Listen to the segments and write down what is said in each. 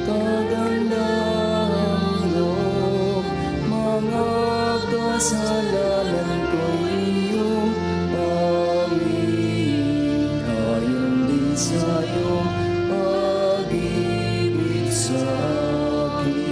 kagandahang loob, mga kasalanan ko'y iyong pangingin, ayon din sa iyong pag-ibig sa akin.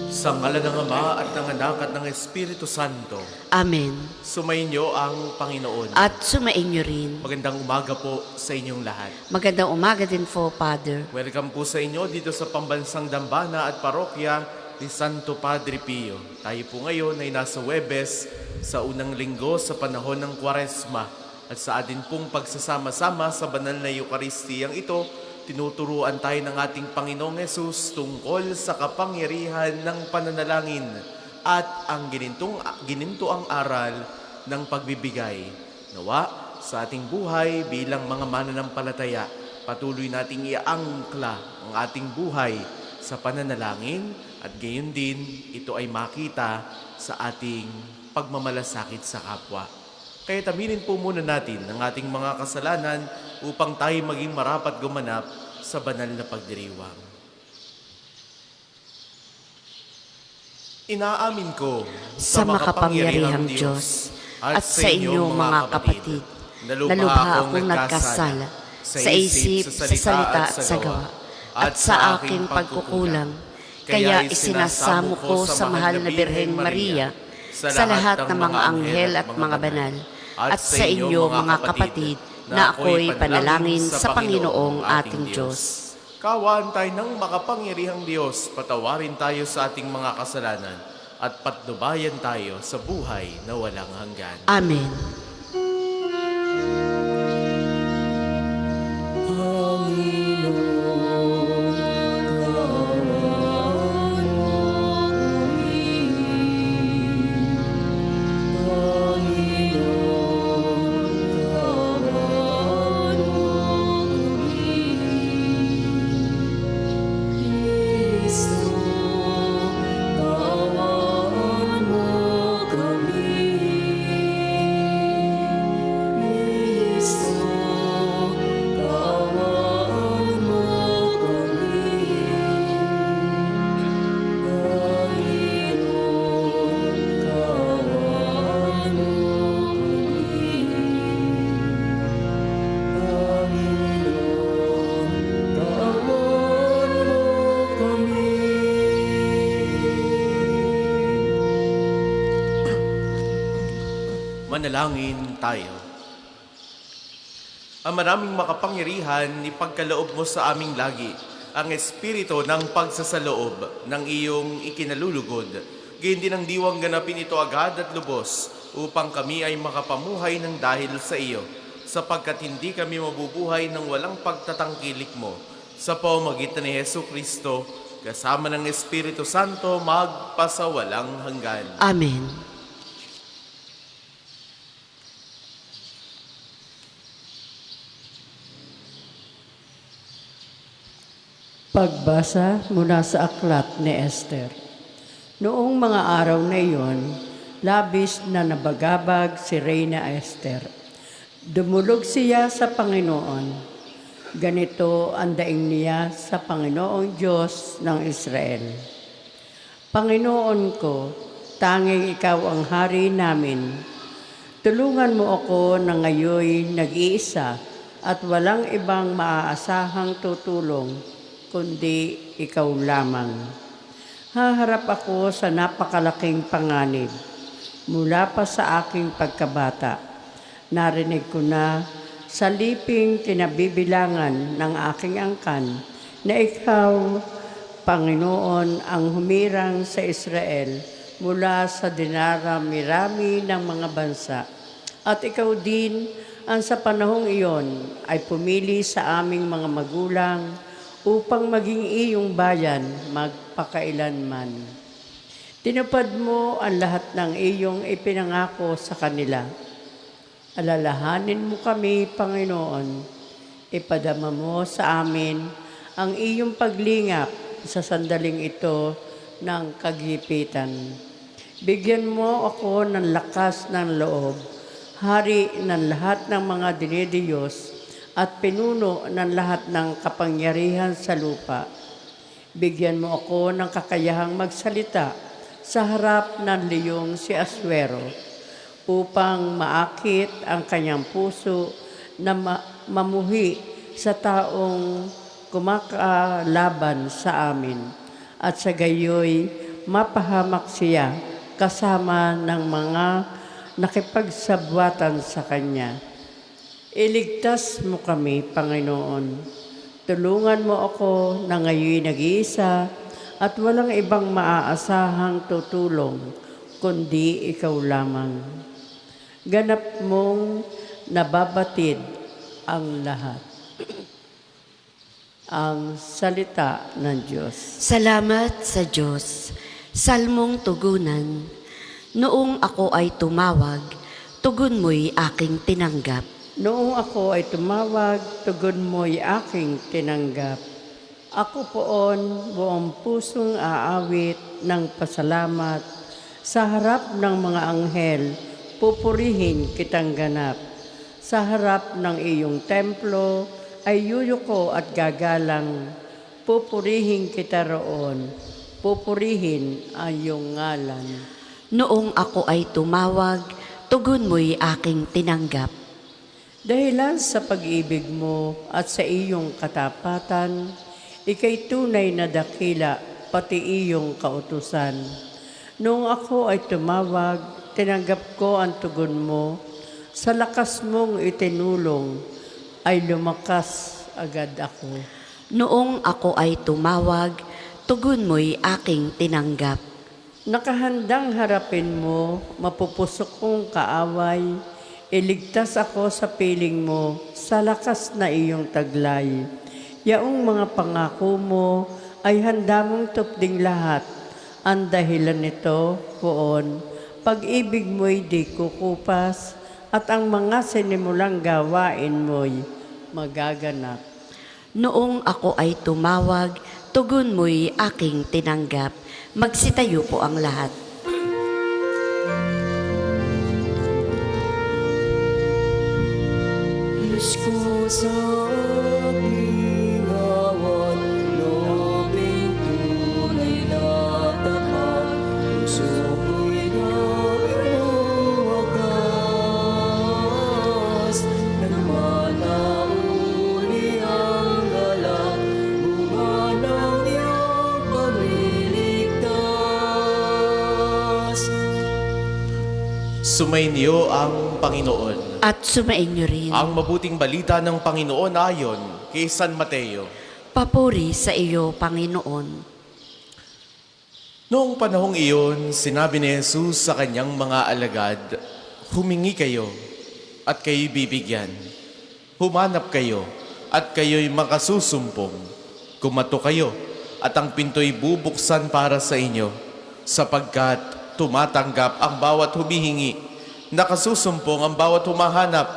Sa ngalan ng Ama at ng Anak at ng Espiritu Santo, Amen. sumainyo ang Panginoon. At sumainyo rin. Magandang umaga po sa inyong lahat. Magandang umaga din po, Father. Welcome po sa inyo dito sa Pambansang Dambana at Parokya ni Santo Padre Pio. Tayo po ngayon ay nasa Huwebes sa unang linggo sa panahon ng Kwaresma. At sa atin pong pagsasama-sama sa banal na Eukaristiyang ito, tinuturuan tayo ng ating Panginoong Hesus tungkol sa kapangyarihan ng pananalangin at ang ginintuang aral ng pagbibigay. Nawa, sa ating buhay bilang mga mananampalataya, patuloy nating iangkla ang ating buhay sa pananalangin at gayon din ito ay makita sa ating pagmamalasakit sa kapwa. Kaya taminin po muna natin ang ating mga kasalanan upang tayo maging marapat gumanap sa banal na pagdiriwang. Inaamin ko Sa makapangyarihang Diyos at sa inyong mga kapatid, na lubha akong nagkasala sa isip, sa salita at sa gawa, at sa aking pagkukulang. Kaya isinasamo ko sa mahal na Birhen Maria, sa lahat ng mga anghel at mga banal, at sa inyo mga kapatid, na ako'y panalangin sa Panginoong ating Diyos. Kaawaan tayo ng makapangyarihang Diyos, patawarin tayo sa ating mga kasalanan, at patnubayan tayo sa buhay na walang hanggan. Amen. Panginoon, kaawaan mo kami. Panginoon, kaawaan mo kami. Kristo, kaawaan mo kami. Kristo, kaawaan mo kami. Panginoon, kaawaan mo kami. Panginoon, kaawaan mo kami. Manalangin tayo. Ang maraming makapangyarihan, ipagkaloob mo sa aming lagi ang espiritu ng pagsasaloob ng iyong ikinalulugod. Gayon din ang diwang ganapin ito agad at lubos upang kami ay makapamuhay ng dahil sa iyo, sapagkat hindi kami mabubuhay ng walang pagtatangkilik mo. Sa pamamagitan ni Hesu Kristo, kasama ng Espiritu Santo, magpasawalang hanggan. Amen. Pagbasa mula sa aklat ni Esther. Noong mga araw na iyon, labis na nabagabag si Reyna Esther. Dumulog siya sa Panginoon. Ganito ang daing niya sa Panginoong Diyos ng Israel. Panginoon ko, tanging ikaw ang hari namin. Tulungan mo ako na ngayoy nag-iisa at walang ibang maaasahang tutulong kundi ikaw lamang. Haharap ako sa napakalaking panganib. Mula pa sa aking pagkabata, narinig ko na sa liping kinabibilangan ng aking angkan na ikaw, Panginoon, ang humirang sa Israel mula sa dinarami-rami ng mga bansa. At ikaw din ang sa panahong iyon ay pumili sa aming mga magulang upang maging iyong bayan magpakailanman. Tinupad mo ang lahat ng iyong ipinangako sa kanila. Alalahanin mo kami, Panginoon. Ipadama mo sa amin ang iyong paglingap sa sandaling ito ng kagipitan. Bigyan mo ako ng lakas ng loob, hari ng lahat ng mga dinidiyos, at pinuno ng lahat ng kapangyarihan sa lupa. Bigyan mo ako ng kakayahang magsalita sa harap ng liyong si Aswero upang maakit ang kanyang puso na mamuhi sa taong kumakalaban sa amin at sa gayoy mapahamak siya kasama ng mga nakipagsabwatan sa kanya. Iligtas mo kami, Panginoon. Tulungan mo ako na ngayon nag-iisa at walang ibang maaasahang tutulong kundi ikaw lamang. Ganap mong nababatid ang lahat. Ang salita ng Diyos. Salamat sa Diyos. Salmong tugunan. Noong ako ay tumawag, tugon mo'y aking tinanggap. Noong ako ay tumawag, tugon mo'y aking tinanggap. Ako poon buong pusong aawit ng pasalamat. Sa harap ng mga anghel, pupurihin kitang ganap. Sa harap ng iyong templo, ay yuyuko at gagalang. Pupurihin kita roon, pupurihin ang iyong ngalan. Noong ako ay tumawag, tugon mo'y aking tinanggap. Dahilan sa pag-ibig mo at sa iyong katapatan, ika'y tunay na dakila, pati iyong kautusan. Noong ako ay tumawag, tinanggap ko ang tugon mo. Sa lakas mong itinulong, ay lumakas agad ako. Noong ako ay tumawag, tugon mo'y aking tinanggap. Nakahandang harapin mo, mapupusok kong kaaway, iligtas ako sa piling mo, sa lakas na iyong taglay. Yaong mga pangako mo ay handa mong tupding lahat. Ang dahilan nito, poon, pag-ibig mo'y di kukupas, at ang mga sinimulang gawain mo'y magaganap. Noong ako ay tumawag, tugon mo'y aking tinanggap. Magsitayo po ang lahat. Diyos ko sa atingawan, loobing tunay na tapat, puso ko'y gawin wagas, nagmanauli ang galak, bunga ng iyong pagliligtas. Sumainyo ang Panginoon. At sumainyo rin. Ang mabuting balita ng Panginoon ayon kay San Mateo. Papuri sa iyo, Panginoon. Noong panahong iyon, sinabi ni Jesus sa kanyang mga alagad, humingi kayo at kayo'y bibigyan. Humanap kayo at kayo'y makasusumpong. Kumato kayo at ang pinto'y bubuksan para sa inyo, sapagkat tumatanggap ang bawat humihingi, nakasusumpong ang bawat humahanap,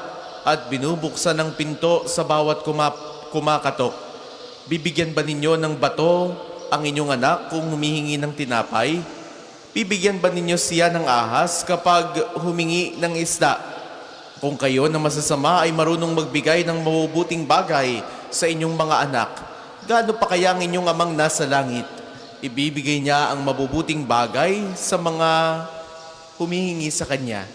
at binubuksan ang pinto sa bawat kumakatok. Bibigyan ba ninyo ng bato ang inyong anak kung humihingi ng tinapay? Bibigyan ba ninyo siya ng ahas kapag humingi ng isda? Kung kayo na masasama ay marunong magbigay ng mabubuting bagay sa inyong mga anak, gaano pa kaya ang inyong amang nasa langit? Ibibigay niya ang mabubuting bagay sa mga humihingi sa kanya.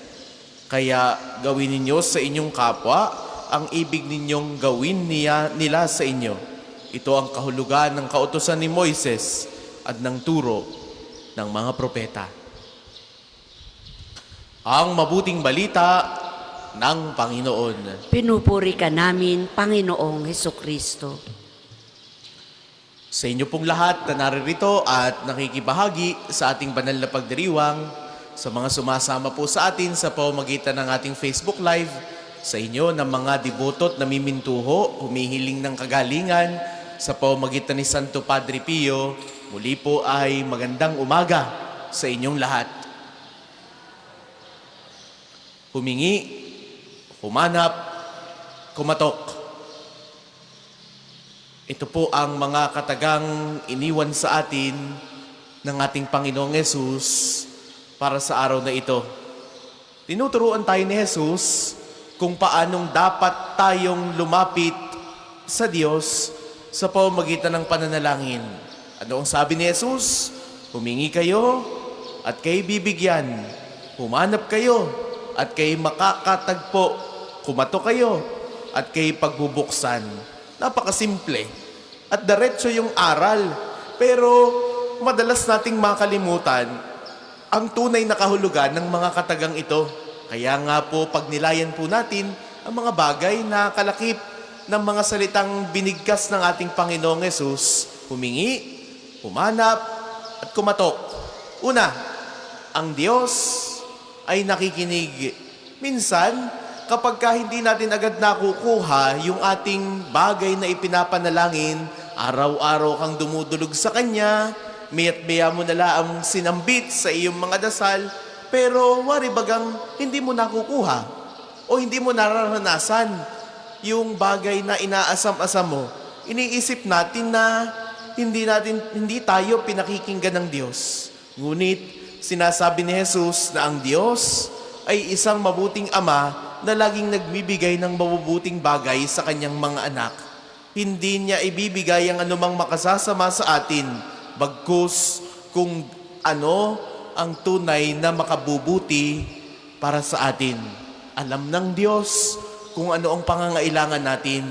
Kaya gawin ninyo sa inyong kapwa ang ibig ninyong gawin nila sa inyo. Ito ang kahulugan ng kautusan ni Moises at ng turo ng mga propeta. Ang mabuting balita ng Panginoon. Pinupuri ka namin, Panginoong Hesukristo. Sa inyo pong lahat na naririto at nakikibahagi sa ating banal na pagdiriwang, sa mga sumasama po sa atin sa pamamagitan ng ating Facebook Live, sa inyo ng mga deboto't namimintuho, humihiling ng kagalingan, sa pamamagitan ni Santo Padre Pio, muli po ay magandang umaga sa inyong lahat. Humingi, humanap, kumatok. Ito po ang mga katagang iniwan sa atin ng ating Panginoong Yesus para sa araw na ito. Tinuturuan tayo ni Jesus kung paanong dapat tayong lumapit sa Diyos sa pamamagitan ng pananalangin. Ano ang sabi ni Jesus? Humingi kayo at kayo bibigyan. Humanap kayo at kayo makakatagpo. Kumato kayo at kayo pagbubuksan. Napakasimple. At diretso yung aral. Pero madalas nating makalimutan ang tunay na kahulugan ng mga katagang ito. Kaya nga po, pagnilayan po natin ang mga bagay na kalakip ng mga salitang binigkas ng ating Panginoong Yesus, humingi, humanap, at kumatok. Una, ang Diyos ay nakikinig. Minsan, kapag hindi natin agad nakukuha yung ating bagay na ipinapanalangin, araw-araw kang dumudulog sa Kanya, maya't-maya mo na lang sinambit sa iyong mga dasal, pero wari bagang hindi mo nakukuha o hindi mo nararanasan yung bagay na inaasam-asam mo. Iniisip natin na hindi tayo pinakikinggan ng Diyos. Ngunit sinasabi ni Jesus na ang Diyos ay isang mabuting ama na laging nagbibigay ng mabubuting bagay sa kanyang mga anak. Hindi niya ibibigay ang anumang makasasama sa atin, bagkus kung ano ang tunay na makabubuti para sa atin. Alam ng Diyos kung ano ang pangangailangan natin.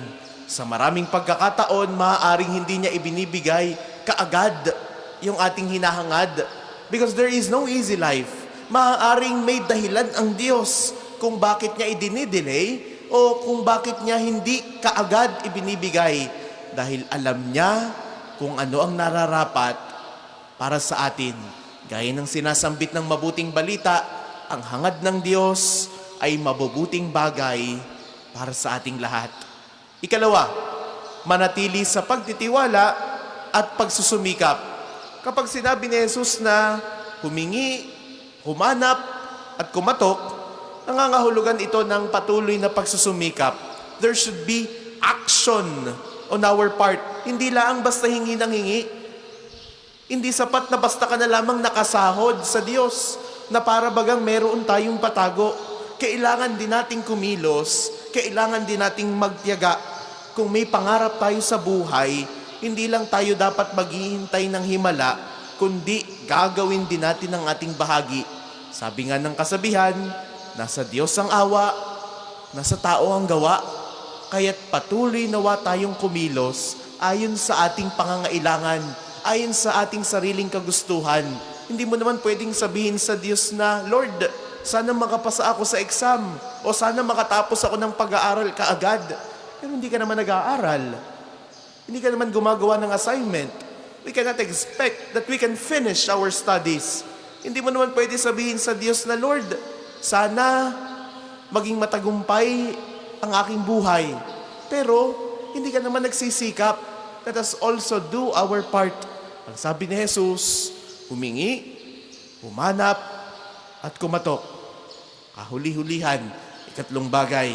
Sa maraming pagkakataon, maaaring hindi niya ibinibigay kaagad yung ating hinahangad. Because there is no easy life. Maaaring may dahilan ang Diyos kung bakit niya idinidelay o kung bakit niya hindi kaagad ibinibigay. Dahil alam niya kung ano ang nararapat para sa atin. Gaya ng sinasambit ng mabuting balita, ang hangad ng Diyos ay mabubuting bagay para sa ating lahat. Ikalawa, manatili sa pagtitiwala at pagsusumikap. Kapag sinabi ni Jesus na humingi, humanap at kumatok, nangangahulugan ito ng patuloy na pagsusumikap. There should be action on our part. Hindi lang basta hingi ng hingi. Hindi sapat na basta ka na lamang nakasahod sa Diyos na para bagang meron tayong patago. Kailangan din nating kumilos, kailangan din nating magtiyaga. Kung may pangarap tayo sa buhay, hindi lang tayo dapat maghihintay ng himala, kundi gagawin din natin ang ating bahagi. Sabi nga ng kasabihan, nasa Diyos ang awa, nasa tao ang gawa. Kaya't patuloy nawa tayong kumilos ayon sa ating pangangailangan, ayon sa ating sariling kagustuhan. Hindi mo naman pwedeng sabihin sa Diyos na, Lord, sana makapasa ako sa exam o sana makatapos ako ng pag-aaral kaagad. Pero hindi ka naman nag-aaral. Hindi ka naman gumagawa ng assignment. We cannot expect that we can finish our studies. Hindi mo naman pwede sabihin sa Diyos na, Lord, sana maging matagumpay ang aking buhay. Pero hindi ka naman nagsisikap. Let us also do our part. Ang sabi ni Jesus, humingi, humanap, at kumatok. Kahuli-hulihan, ikatlong bagay,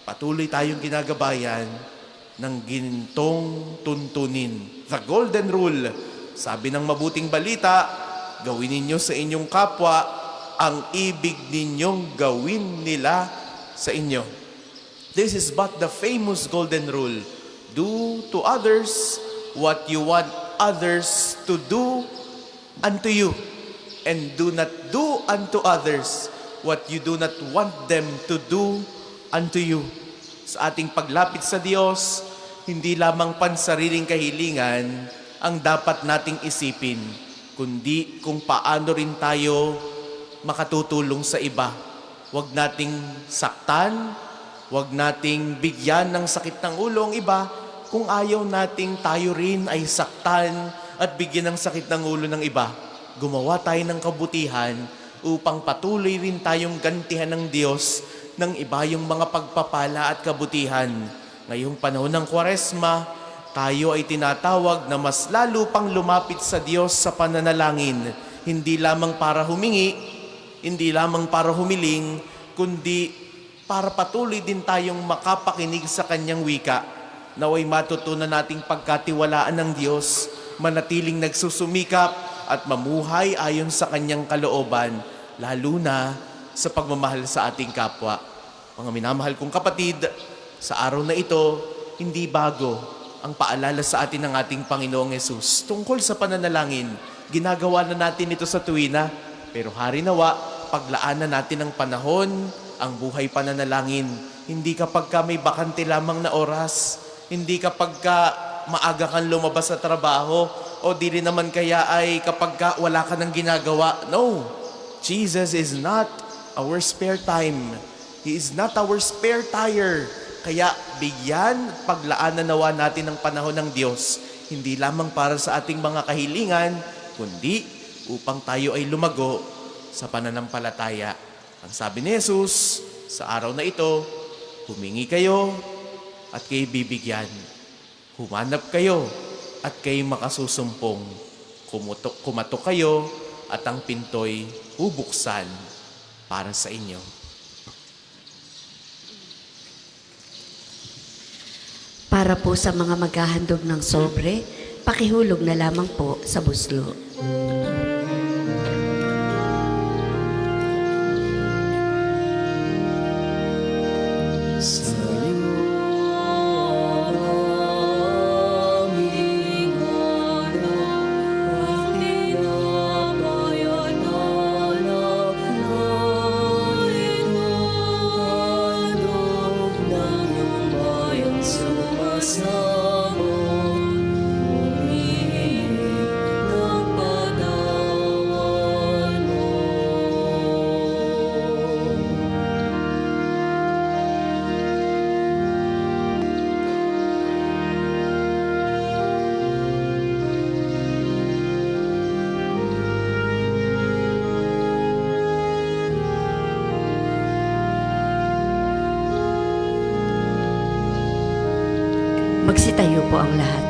patuloy tayong ginagabayan ng gintong tuntunin. The golden rule. Sabi ng mabuting balita, gawin ninyo sa inyong kapwa ang ibig ninyong gawin nila sa inyo. This is but the famous golden rule. Do to others what you want others to do unto you, and do not do unto others what you do not want them to do unto you. Sa ating paglapit sa Diyos, hindi lamang pansariling kahilingan ang dapat nating isipin, kundi kung paano rin tayo makatutulong sa iba. Huwag nating saktan, huwag nating bigyan ng sakit ng ulo ang iba kung ayaw nating tayo rin ay saktan at bigyan ng sakit ng ulo ng iba. Gumawa tayo ng kabutihan upang patuloy rin tayong gantihan ng Diyos ng iba yung mga pagpapala at kabutihan. Ngayong panahon ng Kwaresma, tayo ay tinatawag na mas lalo pang lumapit sa Diyos sa pananalangin. Hindi lamang para humingi, hindi lamang para humiling, kundi para patuloy din tayong makapakinig sa Kanyang wika. Naway matutunan nating pagkatiwalaan ng Diyos, manatiling nagsusumikap at mamuhay ayon sa Kanyang kalooban, lalo na sa pagmamahal sa ating kapwa. Mga minamahal kong kapatid, sa araw na ito, hindi bago ang paalala sa atin ng ating Panginoong Yesus tungkol sa pananalangin. Ginagawa na natin ito sa tuwina, pero hari nawa, paglaanan natin ang panahon, ang buhay pananalangin. Hindi kapag ka may bakante lamang na oras, hindi kapag ka maaga kang lumabas sa trabaho, o di rin naman kaya ay kapag ka wala ka nang ginagawa. No, Jesus is not our spare time. He is not our spare tire. Kaya bigyan, paglaanan nawa natin ang panahon ng Diyos, hindi lamang para sa ating mga kahilingan, kundi upang tayo ay lumago sa pananampalataya. Ang sabi ni Jesus, sa araw na ito, humingi kayo at kayo bibigyan. Humanap kayo at kayo makasusumpong. Kumatok kayo at ang pinto'y bubuksan para sa inyo. Para po sa mga maghahandog ng sobre, pakihulog na lamang po sa buslo. Sa'yo aming hanap at tinabayan alak na ito. Handog ng iyong bayang sumasamo, humihingi ng patawan mo. Magsitayo po ang lahat.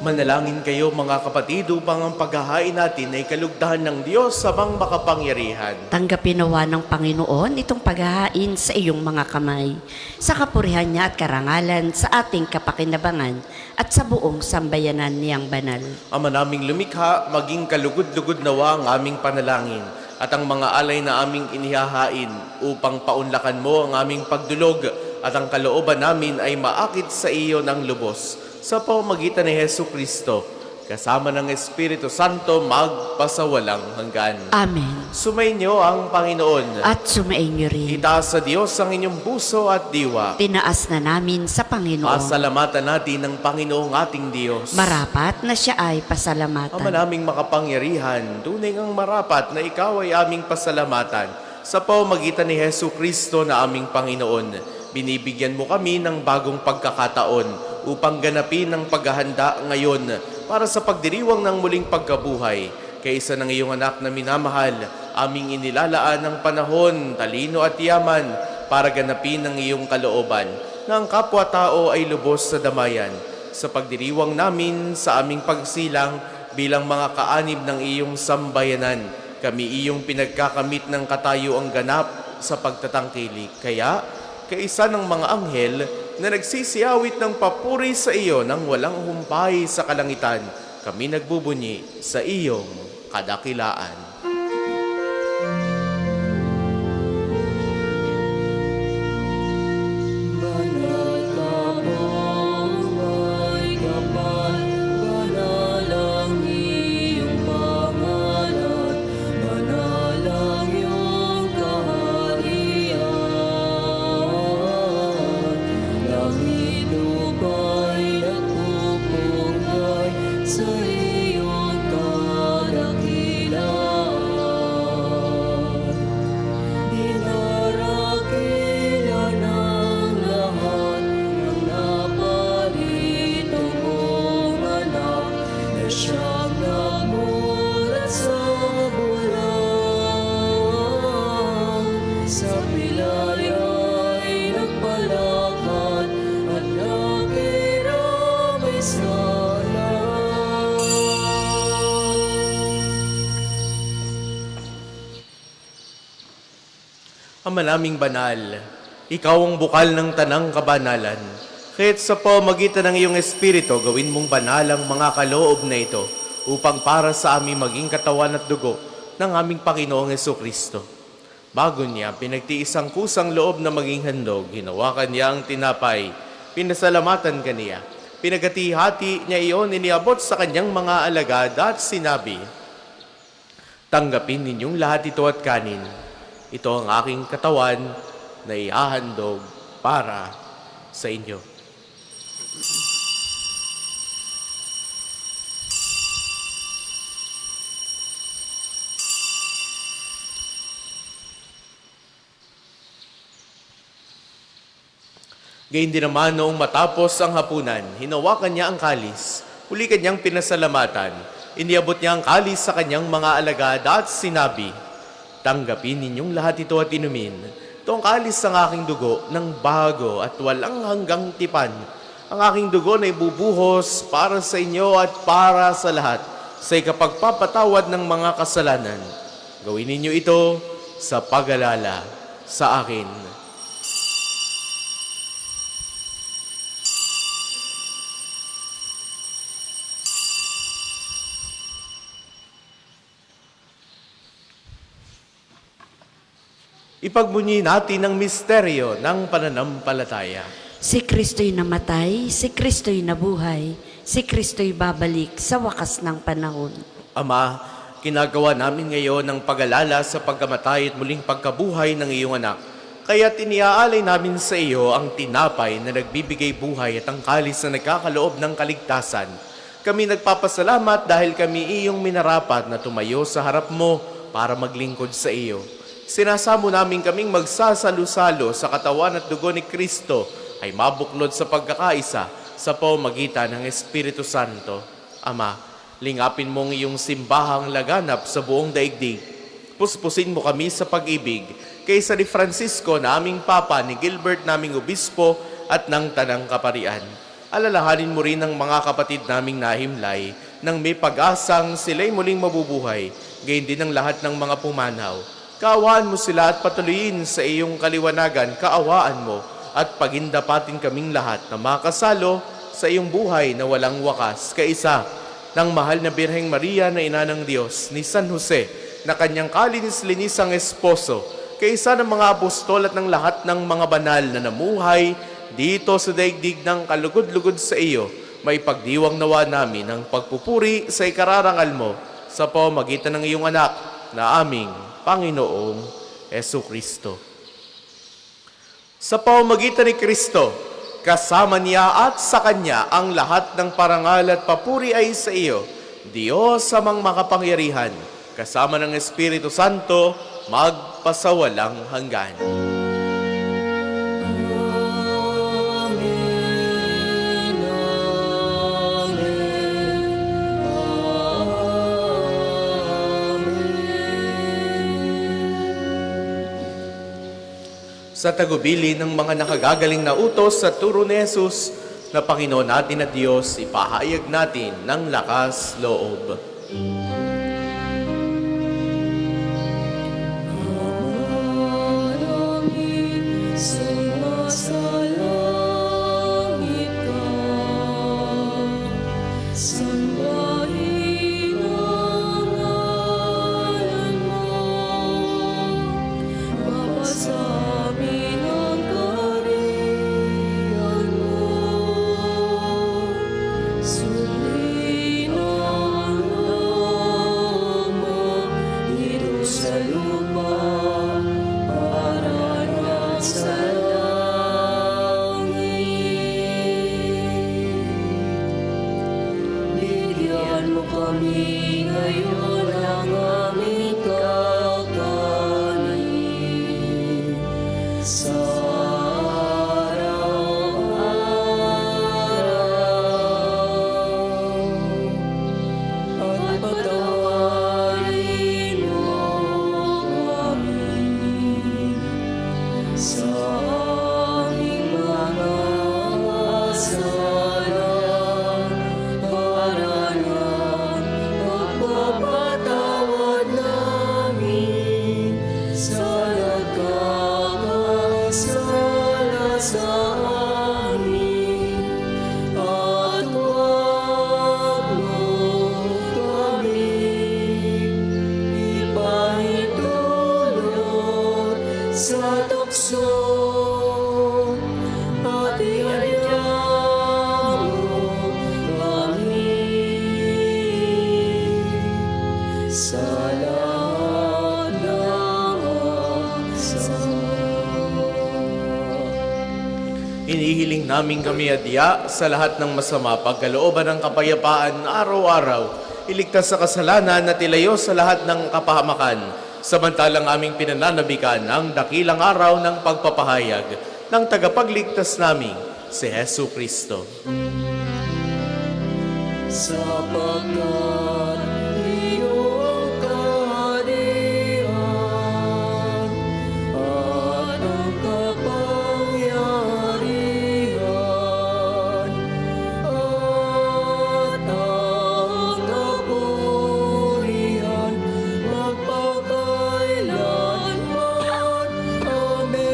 Manalangin kayo mga kapatid upang ang paghahain natin ay kalugdahan ng Diyos sa bang makapangyarihan. Tanggapin nawa ng Panginoon itong paghahain sa iyong mga kamay, sa kapurihan niya at karangalan sa ating kapakinabangan at sa buong sambayanan niyang banal. Ama naming lumikha, maging kalugod-lugod nawa ang aming panalangin at ang mga alay na aming inihahain upang paunlakan mo ang aming pagdulog at ang kalooban namin ay maakit sa iyo ng lubos sa pamamagitan ni Hesu Kristo, kasama ng Espiritu Santo magpasawalang hanggan. Amen. Sumainyo ang Panginoon. At sumainyo rin. Itaas sa Diyos ang inyong puso at diwa. Tinaas na namin sa Panginoon. Pasalamatan natin ang Panginoong ating Diyos. Marapat na siya ay pasalamatan. Ama naming makapangyarihan, tunay ngang marapat na ikaw ay aming pasalamatan sa pamamagitan ni Hesu Kristo na aming Panginoon. Binibigyan mo kami ng bagong pagkakataon upang ganapin ang paghahanda ngayon para sa pagdiriwang ng muling pagkabuhay. Kaysa ng iyong anak na minamahal, aming inilalaan ng panahon, talino at yaman para ganapin ang iyong kalooban na ang kapwa-tao ay lubos sa damayan. Sa pagdiriwang namin sa aming pagsilang bilang mga kaanib ng iyong sambayanan, kami iyong pinagkakamit ng katayuang ganap sa pagtatangkilik. Kaya, kaisa ng mga anghel na nagsisiawit ng papuri sa iyo nang walang humpay sa kalangitan, kami nagbubunyi sa iyong kadakilaan. Banal ka po, may kapal, banal ang iyong pangalan, banal ang iyong kaharian. Langit lupa'y nagpupugay sa iyong kadakilaan. Dinarakilan ng lahat ng naparito mong anak na siyang namulat sa bulan. Sa pilay ay nagpalakad at nakiramay sa lahat. Ama naming banal, ikaw ang bukal ng tanang kabanalan. Kaya't sa pamamagitan ng iyong Espiritu, gawin mong banal ang mga kaloob na ito upang para sa aming maging katawan at dugo ng aming Panginoong Jesucristo. Bago niya pinagtiis ang kusang loob na maging handog, hinawakan niya ang tinapay, pinasalamatan kaniya. Pinagati-hati niya iyon, iniabot sa kanyang mga alagad at sinabi, "Tanggapin ninyong lahat ito at kanin. Ito ang aking katawan na ihahandog para sa inyo." Gayun din naman noong matapos ang hapunan, hinawakan niya ang kalis, huli kanyang pinasalamatan, iniabot niya ang kalis sa kanyang mga alagad at sinabi, "Tanggapin ninyong lahat ito at inumin. Ito ang kalis ng aking dugo ng bago at walang hanggang tipan. Ang aking dugo na ibubuhos para sa inyo at para sa lahat sa ikapagpapatawad ng mga kasalanan. Gawin ninyo ito sa pag-alala sa akin." Ipagbunyi natin ang misteryo ng pananampalataya. Si Kristo'y namatay, si Kristo'y nabuhay, si Kristo'y babalik sa wakas ng panahon. Ama, ginagawa namin ngayon ang pag-alala sa pagkamatay at muling pagkabuhay ng iyong anak. Kaya tiniaalay namin sa iyo ang tinapay na nagbibigay buhay at ang kalis na nagkakaloob ng kaligtasan. Kami nagpapasalamat dahil kami iyong minarapat na tumayo sa harap mo para maglingkod sa iyo. Sinasamo namin kaming magsasalo-salo sa katawan at dugo ni Kristo ay mabuklod sa pagkakaisa sa pamamagitan ng Espiritu Santo. Ama, lingapin mong iyong simbahang laganap sa buong daigdig. Puspusin mo kami sa pag-ibig kaysa ni Francisco na aming Papa, ni Gilbert naming Obispo at ng Tanang Kaparian. Alalahanin mo rin ang mga kapatid naming nahimlay nang may pag-asang sila'y muling mabubuhay, gayon din ang lahat ng mga pumanaw. Kaawaan mo sila at patuloyin sa iyong kaliwanagan, kaawaan mo at pagindapatin kaming lahat na makasalo sa iyong buhay na walang wakas. Kaisa ng mahal na Birheng Maria na ina ng Diyos, ni San Jose na kanyang kalinis-linisang esposo, kaisa ng mga apostol at ng lahat ng mga banal na namuhay dito sa daigdig ng kalugod-lugod sa iyo, may pagdiwang nawa namin ang pagpupuri sa ikararangal mo sa pamamagitan ng iyong anak na aming Panginoong Jesucristo. Sa pamamagitan ni Kristo, kasama niya at sa Kanya ang lahat ng parangal at papuri ay sa iyo, Diyos amang makapangyarihan, kasama ng Espiritu Santo, magpasawalang hanggan. Sa tagubili ng mga nakagagaling na utos sa turo ni Jesus na Panginoon natin at Diyos, ipahayag natin ng lakas loob. Maraming sumasalangit ka, sambahin ang ngalan mo, mapasamin ang kaharian mo, sundin ang loob mo dito sa lupa para na sa langit. Bigyan mo kami ngayon ng aming kakanin sa araw-araw. At patawarin mo kami sa aming mga kasalanan para na magpapatawad namin Hinihiling namin kami adya sa lahat ng masama pagkalooban ng kapayapaan araw-araw. Iligtas sa kasalanan at ilayo sa lahat ng kapahamakan. Samantalang aming pinananabikan ang dakilang araw ng pagpapahayag ng tagapagligtas namin, si Hesu Kristo. Sapagkat iyong kaharian at ang kapangyarihan at ang kapurihan magpakailanman. Amen.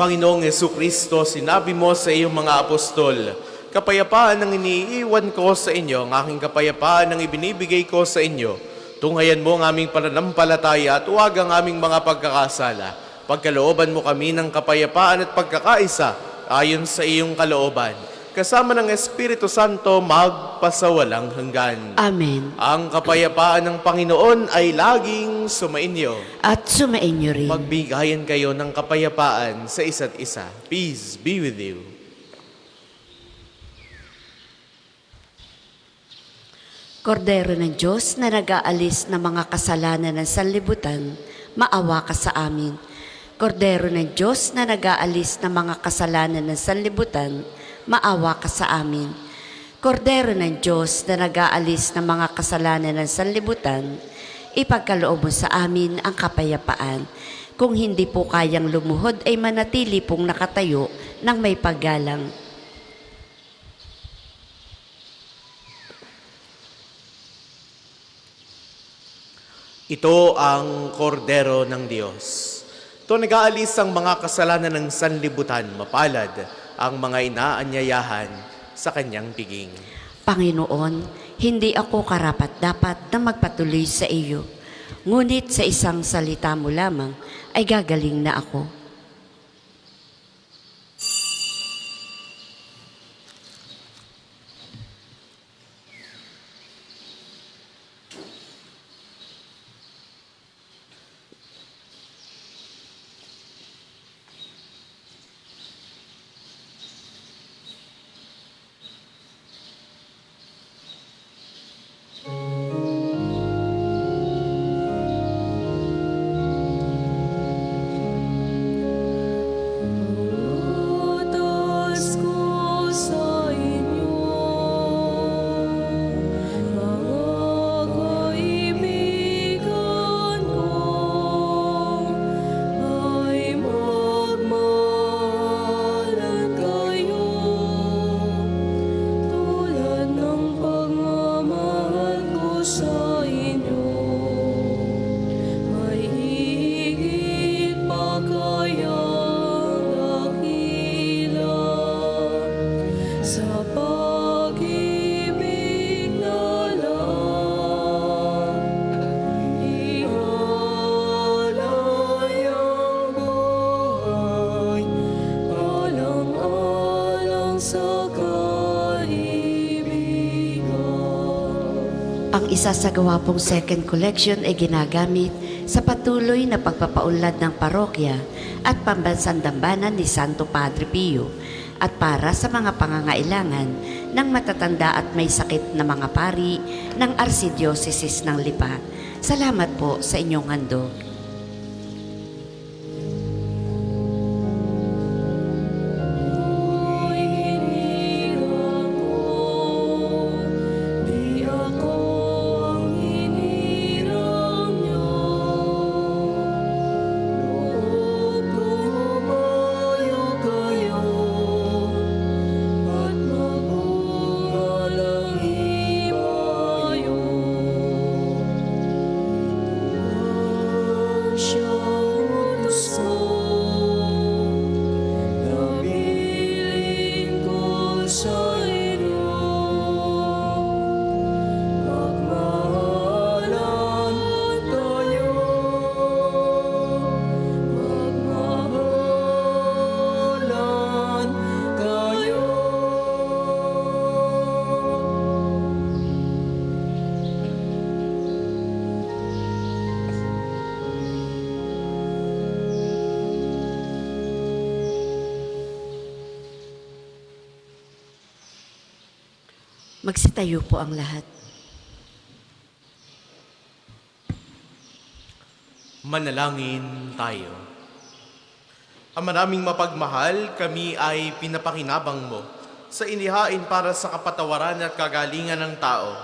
Panginoong Jesucristo, sinabi mo sa iyong mga apostol, kapayapaan ang iniiwan ko sa inyo, ang aking kapayapaan ang ibinibigay ko sa inyo. Tunghayan mo ang aming pananampalataya at huwag ang aming mga pagkakasala. Pagkalooban mo kami ng kapayapaan at pagkakaisa ayon sa iyong kalooban. Kasama ng Espiritu Santo magpasawalang hanggan. Amen. Ang kapayapaan ng Panginoon ay laging sumainyo. At sumainyo rin. Magbigayan kayo ng kapayapaan sa isa't isa. Peace be with you. Kordero ng Diyos na nag-aalis ng mga kasalanan ng sanlibutan, maawa ka sa amin. Kordero ng Diyos na nag-aalis ng mga kasalanan ng sanlibutan, maawa ka sa amin. Kordero ng Diyos na nag-aalis ng mga kasalanan ng sanlibutan, ipagkaloob mo sa amin ang kapayapaan. Kung hindi po kayang lumuhod ay manatili pong nakatayo ng may paggalang. Ito ang kordero ng Diyos. Ito nag-aalis ang mga kasalanan ng sanlibutan, mapalad ang mga inaanyayahan sa kanyang piging. Panginoon, hindi ako karapat-dapat na magpatuloy sa iyo. Ngunit sa isang salita mo lamang ay gagaling na ako. Utos ko sa inyo, mga kaibigan ko, ay magmahalan kayo, tulad ng pagmamahal ko sa inyo. May higit pa kayang dakila sa pag-ibig na lang, ialay ang buhay alang-alang sa kaibigan. Ang isa sa gawa pong second collection ay ginagamit sa patuloy na pagpapaunlad ng parokya at pambansang dambana ni Santo Padre Pio at para sa mga pangangailangan ng matatanda at may sakit na mga pari ng Arsidioceses ng Lipa. Salamat po sa inyong handog. Hinihiram ko, di ako ang hiniram niyo. Loob kong umayo kayo at magbunga ng himayo. Ang siyang utos ko, nabiling ko sa inyo. Magmahalan kayo, magmahalan kayo. Magsitayo po ang lahat. Manalangin tayo. Ang maraming mapagmahal, kami ay pinapakinabang mo sa inihain para sa kapatawaran at kagalingan ng tao.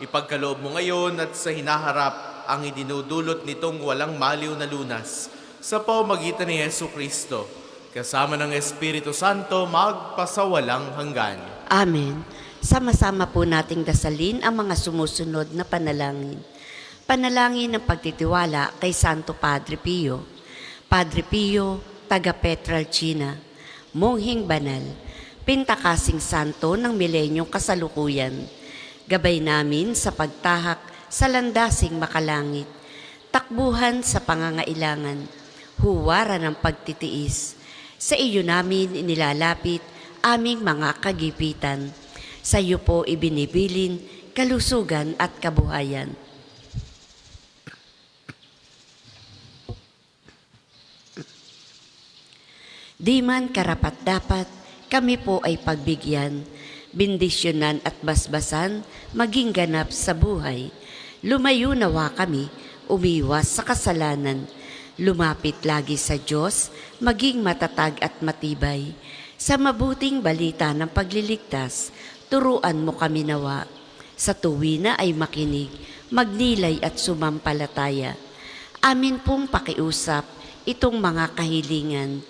Ipagkaloob mo ngayon at sa hinaharap ang idinudulot nitong walang maliw na lunas sa pamamagitan ni Jesucristo, kasama ng Espiritu Santo magpasawalang hanggan. Amen. Sama-sama po nating dasalin ang mga sumusunod na panalangin. Panalangin ng pagtitiwala kay Santo Padre Pio. Padre Pio, taga Petralcina, monghing banal, pintakasing santo ng milenyong kasalukuyan. Gabay namin sa pagtahak sa landasing makalangit, takbuhan sa pangangailangan, huwaran ng pagtitiis. Sa iyo namin inilalapit aming mga kagipitan. Sa iyo po ibinibilin kalusugan at kabuhayan. Di man karapat-dapat, kami po ay pagbigyan, bendisyonan at basbasan, maging ganap sa buhay. Lumayo nawa kami, umiwas sa kasalanan. Lumapit lagi sa Diyos, maging matatag at matibay. Sa mabuting balita ng pagliligtas, turuan mo kami nawa. Sa tuwina ay makinig, magnilay at sumampalataya. Amin pong pakiusap itong mga kahilingan.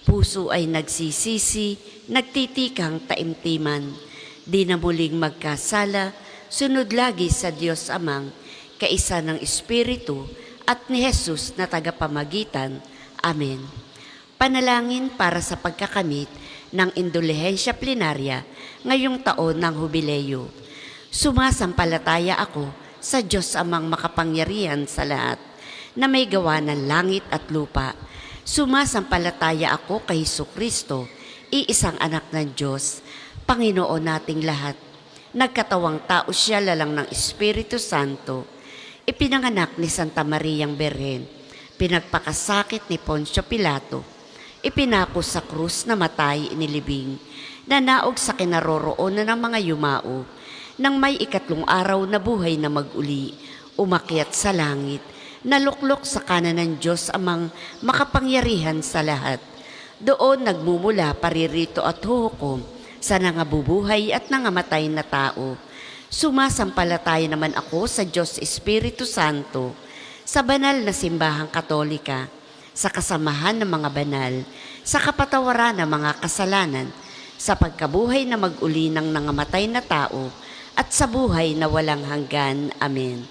Puso ay nagsisisi, nagtitikang taimtiman. Di na muling magkasala, sunod lagi sa Diyos Amang, kaisa ng Espiritu at ni Jesus na tagapamagitan. Amen. Panalangin para sa pagkakamit ng indulhensya plenarya ngayong taon ng hubileyo. Sumasampalataya ako sa Diyos Amang makapangyarihan sa lahat, na may gawa ng langit at lupa. Sumasampalataya ako kay Jesucristo, iisang anak ng Diyos, Panginoon nating lahat. Nagkatawang tao siya lalang ng Espiritu Santo. Ipinanganak ni Santa Mariang Berhen. Pinagpakasakit ni Poncio Pilato. Ipinako sa krus na matay inilibing. Nanaog sa kinaroroonan ng mga yumao. Nang may ikatlong araw na buhay na mag-uli, umakyat sa langit. Naluklok sa kanan ng Diyos Amang makapangyarihan sa lahat. Doon nagmumula paririto at huhukom sa nangabubuhay at nangamatay na tao. Sumasampalataya naman ako sa Diyos Espiritu Santo, sa banal na simbahang katolika, sa kasamahan ng mga banal, sa kapatawaran ng mga kasalanan, sa pagkabuhay na mag-uli ng nangamatay na tao, at sa buhay na walang hanggan. Amen.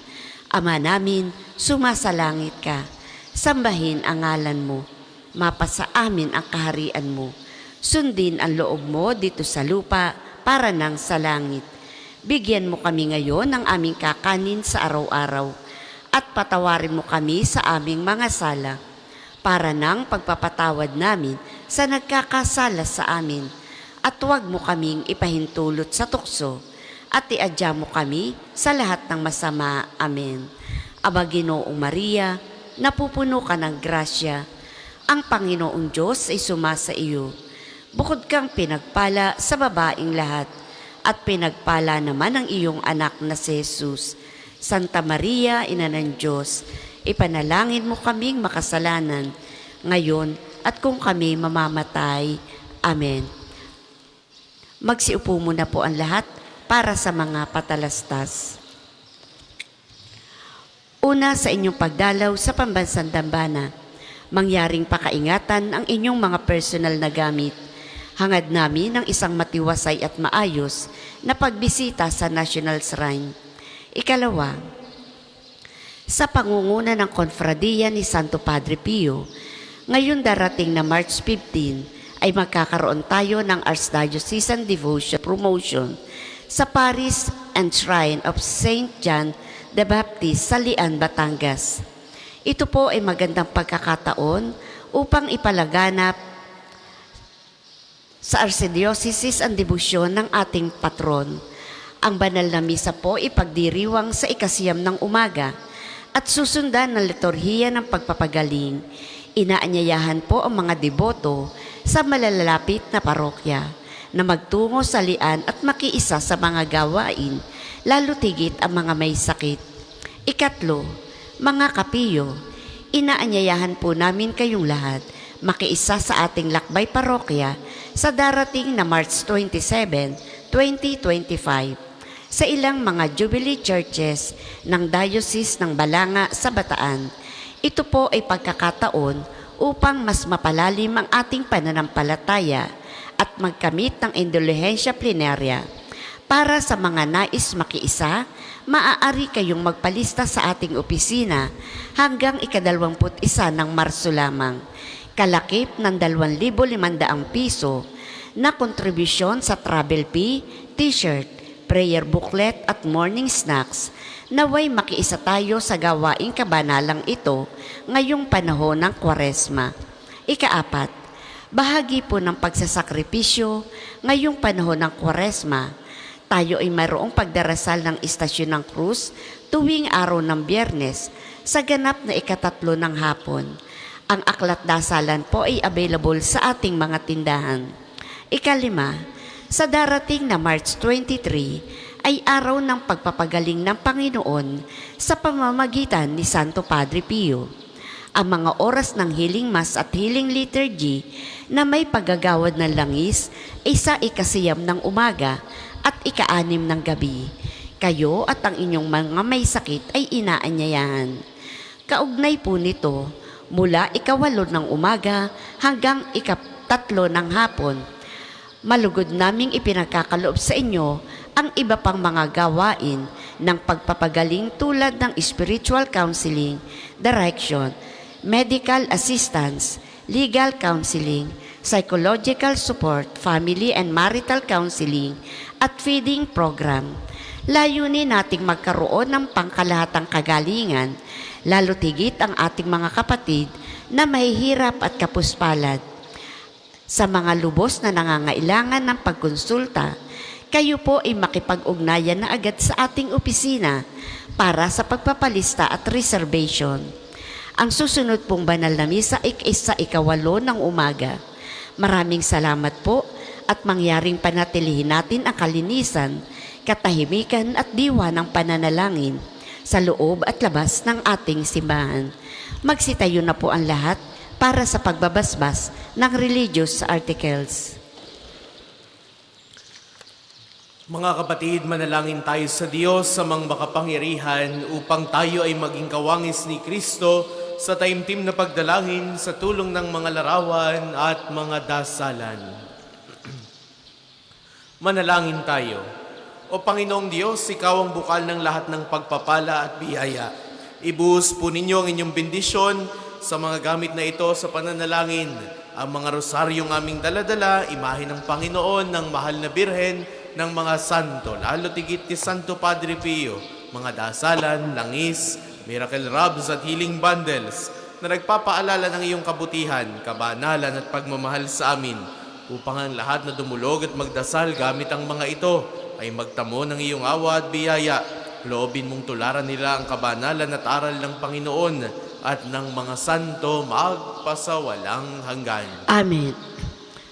Ama namin, sumasalangit ka, sambahin ang ngalan mo, mapasa amin ang kaharian mo, sundin ang loob mo dito sa lupa para nang sa langit. Bigyan mo kami ngayon ng aming kakanin sa araw-araw at patawarin mo kami sa aming mga sala para nang pagpapatawad namin sa nagkakasala sa amin, at huwag mo kaming ipahintulot sa tukso at iadya mo kami sa lahat ng masama. Amen. Aba Ginoong Maria, napupuno ka ng grasya, ang Panginoong Diyos ay sumasa iyo. Bukod kang pinagpala sa babaing lahat, at pinagpala naman ang iyong anak na si Jesus. Santa Maria, Ina ng Diyos, ipanalangin mo kaming makasalanan, ngayon at kung kami mamamatay. Amen. Magsiupo muna po ang lahat para sa mga patalastas. Una, sa inyong pagdalaw sa pambansang dambana, mangyaring pakaingatan ang inyong mga personal na gamit. Hangad namin ng isang matiwasay at maayos na pagbisita sa National Shrine. Ikalawa, sa pangunguna ng Konfradiya ni Santo Padre Pio, ngayon darating na March 15 ay magkakaroon tayo ng Archdiocesan Devotion Promotion sa Paris and Shrine of St. John the Baptist sa Lian, Batangas. Ito po ay magandang pagkakataon upang ipalaganap sa Archdiocese ang debosyon ng ating patron. Ang banal na misa po ipagdiriwang sa 9:00 ng umaga at susundan ng liturhiya ng pagpapagaling. Inaanyayahan po ang mga deboto sa malalapit na parokya. na magtungo sa lian at makiisa sa mga gawain, lalo tigit ang mga may sakit. Ikatlo, mga kapiyo, inaanyayahan po namin kayong lahat makiisa sa ating lakbay parokya sa darating na March 27, 2025 sa ilang mga Jubilee Churches ng Diocese ng Balanga sa Bataan. Ito po ay pagkakataon upang mas mapalalim ang ating pananampalataya at magkamit ng indulhensya plenaria. Para sa mga nais makiisa, maaari kayong magpalista sa ating opisina hanggang ika-21 ng Marso lamang. Kalakip ng 2,500 piso na kontribusyon sa travel fee, t-shirt, prayer booklet at morning snacks. Naway makiisa tayo sa gawaing kabanalang ito ngayong panahon ng Kwaresma. Ikaapat, bahagi po ng pagsasakripisyo ngayong panahon ng Kwaresma. Tayo ay mayroong pagdarasal ng Istasyon ng Krus tuwing araw ng Biyernes sa ganap na ika-3 ng hapon. Ang aklat dasalan po ay available sa ating mga tindahan. Ikalima, sa darating na March 23 ay araw ng pagpapagaling ng Panginoon sa pamamagitan ni Santo Padre Pio. Ang mga oras ng healing mass at healing liturgy na may paggagawad ng langis ay sa ika-9 ng umaga at ika-6 ng gabi. Kayo at ang inyong mga may sakit ay inaanyayahan. Kaugnay po nito, mula ika-8 ng umaga hanggang ika-3 ng hapon, malugod naming ipinagkakaloob sa inyo ang iba pang mga gawain ng pagpapagaling tulad ng spiritual counseling, direction, medical assistance, legal counseling, psychological support, family and marital counseling, at feeding program. Layunin nating magkaroon ng pangkalahatang kagalingan, lalo tigit ang ating mga kapatid na mahihirap at kapuspalad. Sa mga lubos na nangangailangan ng pagkonsulta, kayo po ay makipag-ugnayan na agad sa ating opisina para sa pagpapalista at reservation. Ang susunod pong banal na misa ay sa ika-8 ng umaga. Maraming salamat po at mangyaring panatilihin natin ang kalinisan, katahimikan at diwa ng pananalangin sa loob at labas ng ating simbahan. Magsitayo na po ang lahat para sa pagbabasbas ng religious articles. Mga kapatid, manalangin tayo sa Diyos sa mga makapangyarihan upang tayo ay maging kawangis ni Kristo sa taimtim na pagdalangin sa tulong ng mga larawan at mga dasalan. Manalangin tayo. O Panginoong Diyos, Ikaw ang bukal ng lahat ng pagpapala at biyaya. Ibuhos po ninyo ang inyong bendisyon sa mga gamit na ito sa pananalangin. Ang mga rosaryong aming daladala, imahe ng Panginoon, ng mahal na Birhen, ng mga santo, lalo tigit ni Santo Padre Pio, mga dasalan, langis, miracle robes at healing bundles na nagpapaalala ng iyong kabutihan, kabanalan at pagmamahal sa amin, upang ang lahat na dumulog at magdasal gamit ang mga ito ay magtamo ng iyong awa at biyaya. Loobin mong tularan nila ang kabanalan at aral ng Panginoon at ng mga santo magpasawalang hanggan. Amen.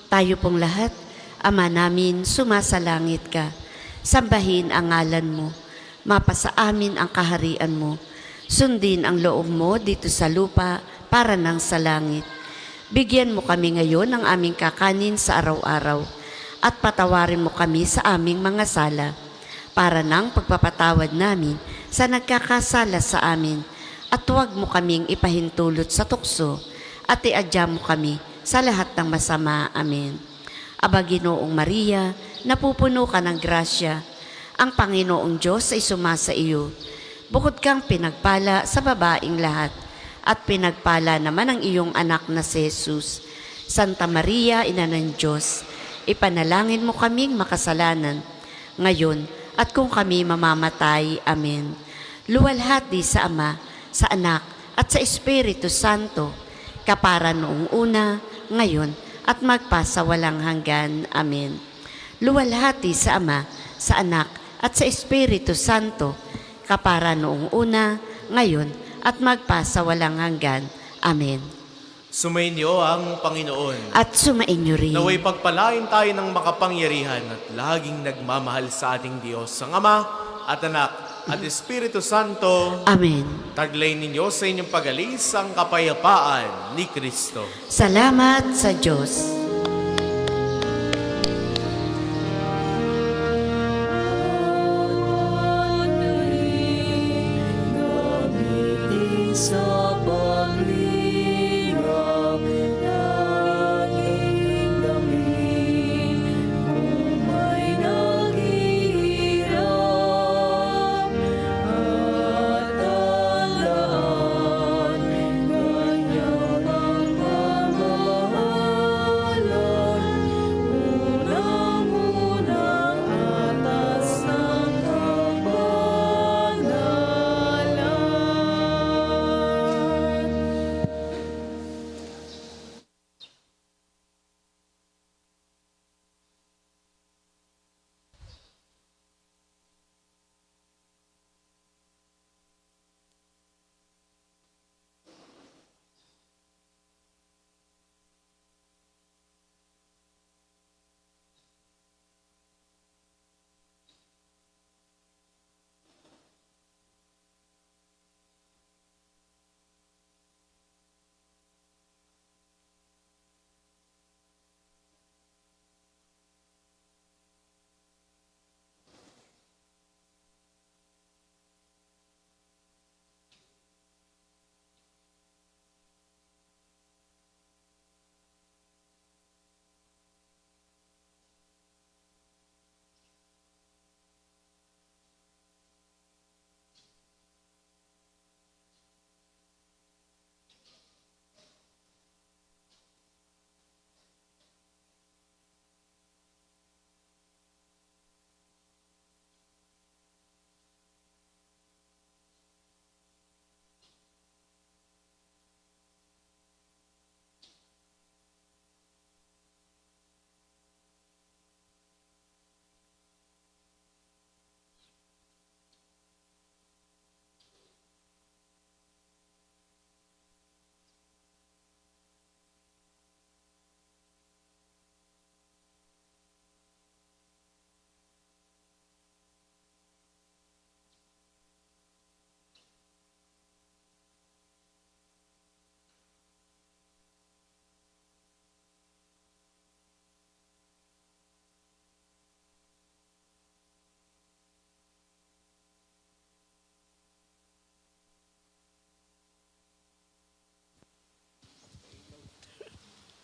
Tayo pong lahat, Ama namin, sumasalangit ka. Sambahin ang ngalan mo. Mapasa amin ang kaharian mo. Sundin ang loob mo dito sa lupa para nang sa langit. Bigyan mo kami ngayon ng aming kakanin sa araw-araw at patawarin mo kami sa aming mga sala para nang pagpapatawad namin sa nagkakasala sa amin, at huwag mo kaming ipahintulot sa tukso at iadya mo kami sa lahat ng masama. Amen. Aba Ginoong Maria, napupuno ka ng grasya, ang Panginoong Diyos ay sumasa iyo. Bukod kang pinagpala sa babaing lahat, at pinagpala naman ang iyong anak na si Jesus. Santa Maria, Ina ng Diyos, ipanalangin mo kaming makasalanan, ngayon at kung kami mamamatay. Amen. Luwalhati sa Ama, sa Anak, at sa Espiritu Santo, kapara noong una, ngayon, at magpasawalang hanggan. Amen. Luwalhati sa Ama, sa Anak, at sa Espiritu Santo, kapara noong una, ngayon, at magpasawalang hanggan. Amen. Sumainyo ang Panginoon. At sumainyo rin. Naway pagpalain tayo ng makapangyarihan at laging nagmamahal sa ating Diyos, ang Ama at Anak at Espiritu Santo. Amen. Taglay ninyo sa inyong pag-alis ang kapayapaan ni Kristo. Salamat sa Diyos. Gamitin sa paglingap, laging gamin kung may naghihirap at talaan, kanyang pagmamahalan, unang-unang atas ng kabanalan.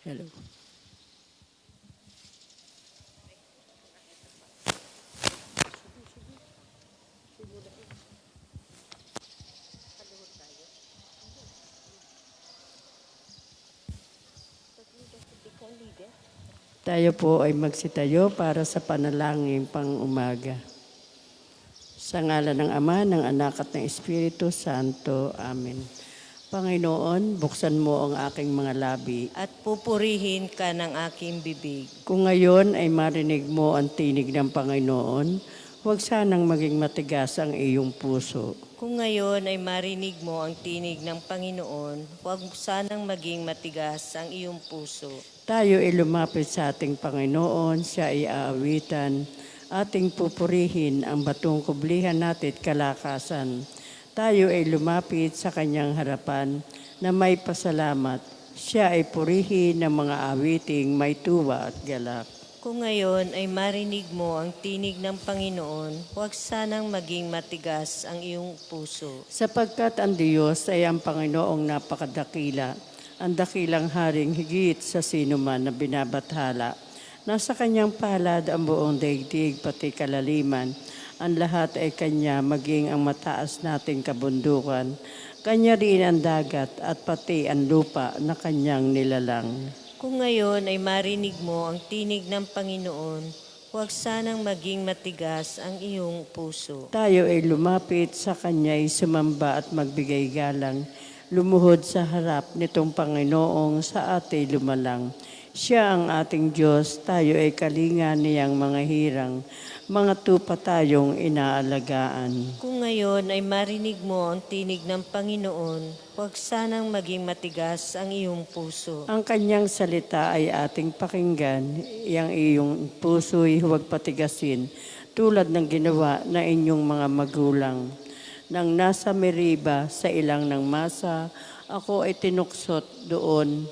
Hello. Tayo po ay magsitayo para sa panalangin pang-umaga. Sa ngalan ng Ama, ng Anak at ng Espiritu Santo. Amen. Panginoon, buksan mo ang aking mga labi. At pupurihin ka ng aking bibig. Kung ngayon ay marinig mo ang tinig ng Panginoon, huwag sanang maging matigas ang iyong puso. Kung ngayon ay marinig mo ang tinig ng Panginoon, huwag sanang maging matigas ang iyong puso. Tayo ay lumapit sa ating Panginoon, siya ay aawitan, ating pupurihin ang batong kublihan natin at kalakasan. Tayo ay lumapit sa kanyang harapan na may pasalamat. Siya ay purihin ng mga awiting may tuwa at galak. Kung ngayon ay marinig mo ang tinig ng Panginoon, huwag sanang maging matigas ang iyong puso. Sapagkat ang Diyos ay ang Panginoong napakadakila, ang dakilang haring higit sa sinuman na binabathala. Nasa kanyang palad ang buong daigdig pati kalaliman. Ang lahat ay kanya, maging ang mataas nating kabundukan. Kanya rin ang dagat at pati ang lupa na kanyang nilalang. Kung ngayon ay marinig mo ang tinig ng Panginoon, huwag sanang maging matigas ang iyong puso. Tayo ay lumapit sa kanya'y sumamba at magbigay galang. Lumuhod sa harap nitong Panginoong sa ating lumalang. Siya ang ating Diyos, tayo ay kalinga niyang mga hirang. mga tupa tayong inaalagaan. Kung ngayon ay marinig mo ang tinig ng Panginoon, huwag sanang maging matigas ang iyong puso. Ang kanyang salita ay ating pakinggan, iyang iyong puso'y huwag patigasin, tulad ng ginawa na inyong mga magulang. Nang nasa Meriba sa ilang ng masa, ako ay tinuksot doon,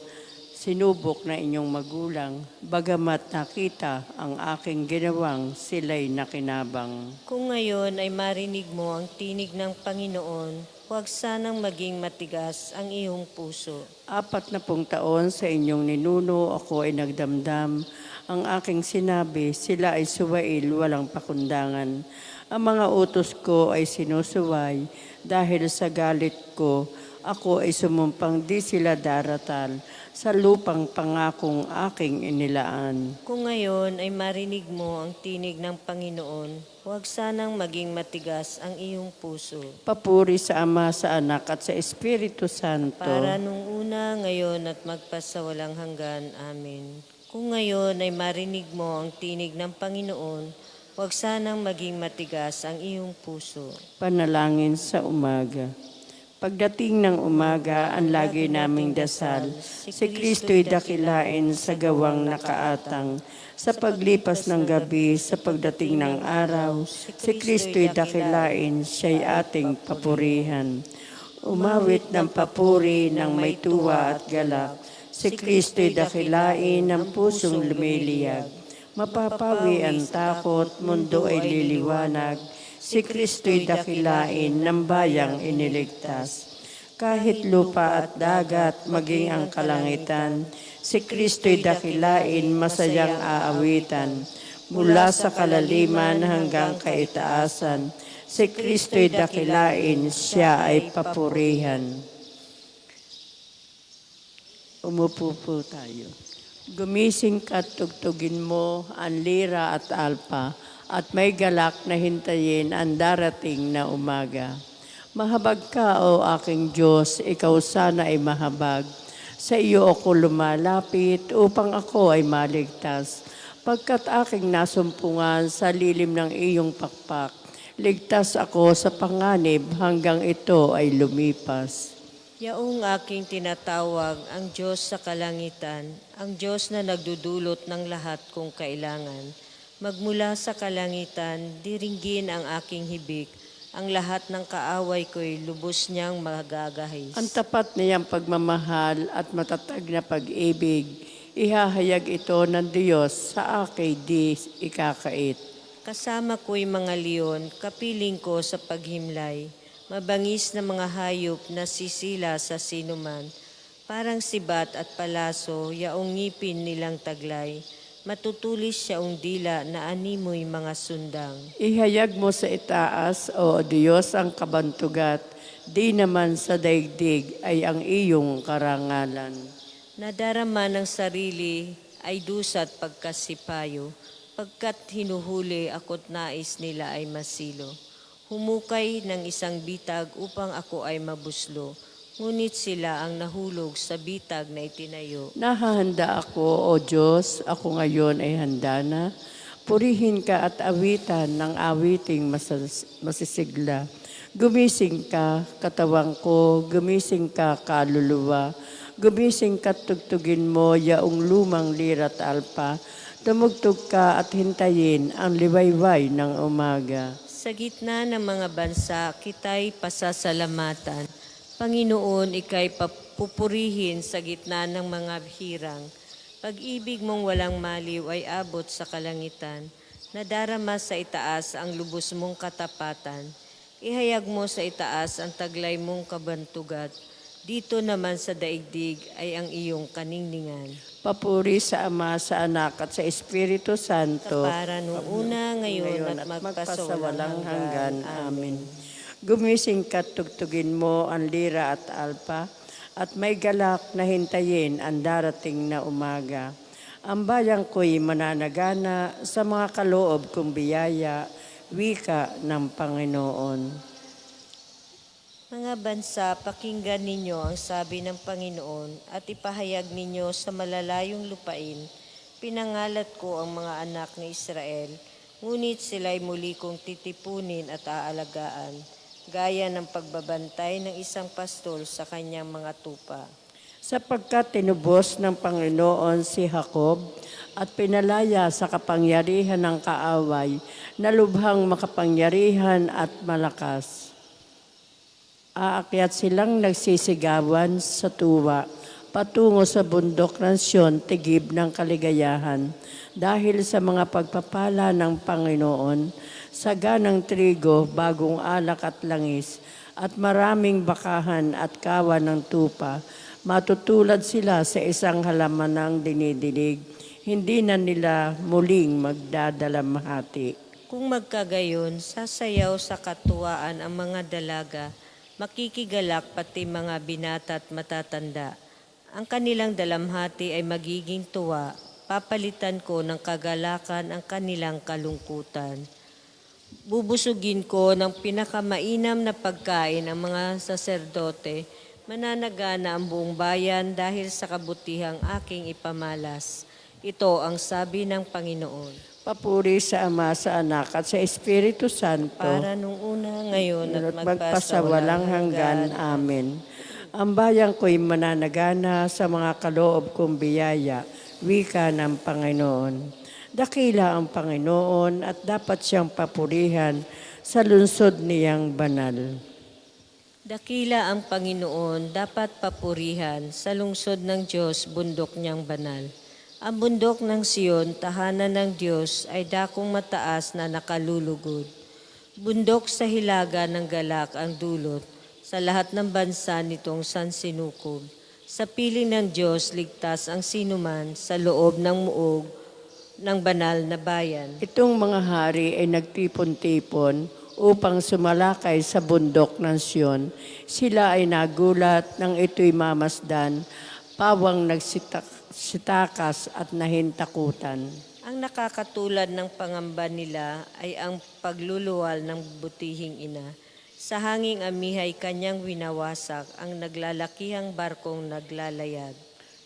sinubok na inyong magulang, bagamat nakita ang aking ginawang sila'y nakinabang. Kung ngayon ay marinig mo ang tinig ng Panginoon, huwag sanang maging matigas ang iyong puso. 40 taon sa inyong ninuno, ako ay nagdamdam. Ang aking sinabi, sila ay suwail, walang pakundangan. Ang mga utos ko ay sinusuway, dahil sa galit ko, ako ay sumumpang di sila daratal sa lupang pangakong aking inilaan. Kung ngayon ay marinig mo ang tinig ng Panginoon, huwag sanang maging matigas ang iyong puso. Papuri sa Ama, sa Anak, at sa Espiritu Santo. Para nung una, ngayon at magpasawalang hanggan. Amen. Kung ngayon ay marinig mo ang tinig ng Panginoon, huwag sanang maging matigas ang iyong puso. Panalangin sa umaga. Pagdating ng umaga, ang lagi naming dasal, si Kristo'y dakilain sa gawang nakaatang. Sa paglipas ng gabi, sa pagdating ng araw, si Kristo'y dakilain, siya'y ating papurihan. Umawit ng papuri ng may tuwa at galak, si Kristo'y dakilain ng pusong lumiliyag. Mapapawi ang takot, mundo ay liliwanag, si Kristo'y dakilain ng bayang iniligtas. Kahit lupa at dagat, maging ang kalangitan, si Kristo'y dakilain, masayang aawitan. Mula sa kalaliman hanggang kaitaasan, si Kristo'y dakilain, siya ay papurihan. Umupo po tayo. Gumising ka at tugtugin mo ang lira at alpa, at may galak na hintayin ang darating na umaga. Mahabag ka, O aking Diyos, ikaw sana ay mahabag. Sa iyo ako lumalapit upang ako ay maligtas. Pagkat aking nasumpungan sa lilim ng iyong pakpak, ligtas ako sa panganib hanggang ito ay lumipas. Yaong aking tinatawag ang Diyos sa kalangitan, ang Diyos na nagdudulot ng lahat kong kailangan. Magmula sa kalangitan, diringgin ang aking hibik, ang lahat ng kaaway ko'y lubos niyang magagahis. Ang tapat niyang pagmamahal at matatag na pag-ibig, ihahayag ito ng Diyos sa aking di ikakait. Kasama ko'y mga leon, kapiling ko sa paghimlay, mabangis na mga hayop na sisila sa sinuman, parang sibat at palaso, yaong ngipin nilang taglay, matutulis siyang dila na animoy mga sundang. Ihayag mo sa itaas, O Diyos, ang kabantugat, di naman sa daigdig ay ang iyong karangalan. Nadarama ng sarili ay dusat pagkasipayo, pagkat hinuhuli ako't nais nila ay masilo. Humukay ng isang bitag upang ako ay mabuslo, ngunit sila ang nahulog sa bitag na itinayo. Nahahanda ako, O Diyos, ako ngayon ay handa na. Purihin ka at awitan ng awiting masisigla. Gumising ka, katawang ko, gumising ka, kaluluwa. Gumising ka, tugtugin mo, yaong lumang lirat alpa. Tumugtog ka at hintayin ang liwayway ng umaga. Sa gitna ng mga bansa, kita'y pasasalamatan. Panginoon, ika'y papupurihin sa gitna ng mga hirang. Pag-ibig mong walang maliw ay abot sa kalangitan. Nadarama sa itaas ang lubos mong katapatan. Ihayag mo sa itaas ang taglay mong kabantugat. Dito naman sa daigdig ay ang iyong kaningningan. Papuri sa Ama, sa Anak, at sa Espiritu Santo. Para nung una, ngayon at magpasawalang hanggan. Amen. Gumising ka, tugtugin mo ang lira at alpa, at may galak na hintayin ang darating na umaga. Ang bayang ko'y mananagana sa mga kaloob kong biyaya, wika ng Panginoon. Mga bansa, pakinggan ninyo ang sabi ng Panginoon at ipahayag ninyo sa malalayong lupain. Pinangalat ko ang mga anak ni Israel. ngunit sila'y muli kong titipunin at aalagaan, gaya ng pagbabantay ng isang pastol sa kanyang mga tupa. Sapagkat tinubos ng Panginoon si Jacob at pinalaya sa kapangyarihan ng kaaway na lubhang makapangyarihan at malakas. Aakyat silang nagsisigawan sa tuwa, patungo sa bundok ng Siyon, tigib ng kaligayahan. Dahil sa mga pagpapala ng Panginoon, saganang trigo, bagong alak at langis, at maraming bakahan at kawan ng tupa, matutulad sila sa isang halaman ng dinidilig, hindi na nila muling magdadalamhati. Kung magkagayon, sasayaw sa katuwaan ang mga dalaga, makikigalak pati mga binata at matatanda. Ang kanilang dalamhati ay magiging tuwa, papalitan ko ng kagalakan ang kanilang kalungkutan. Bubusugin ko ng pinakamainam na pagkain ang mga saserdote, mananagana ang buong bayan dahil sa kabutihang aking ipamalas. Ito ang sabi ng Panginoon. Papuri sa Ama, sa Anak, at sa Espiritu Santo, Para nung una, ngayon at at magpasawalang hanggan. Amen. Ang bayan ko'y mananagana sa mga kaloob kong biyaya, wika ng Panginoon. Dakila ang Panginoon at dapat siyang papurihan sa lungsod niyang banal. Dakila ang Panginoon, dapat papurihan sa lungsod ng Diyos, bundok niyang banal. Ang bundok ng Siyon, tahanan ng Diyos, ay dakong mataas na nakalulugod. Bundok sa hilaga ng galak ang dulot, sa lahat ng bansa nitong sansinukob. Sa piling ng Diyos, ligtas ang sinuman sa loob ng muog ng banal na bayan. Itong mga hari ay nagtipon-tipon upang sumalakay sa bundok ng Siyon. Sila ay nagulat nang ito'y mamasdan, pawang nagsitakas at nahintakutan. Ang nakakatulad ng pangamba nila ay ang pagluluwal ng butihing ina. Sa hanging amihay kanyang winawasak ang naglalakihang barkong naglalayag.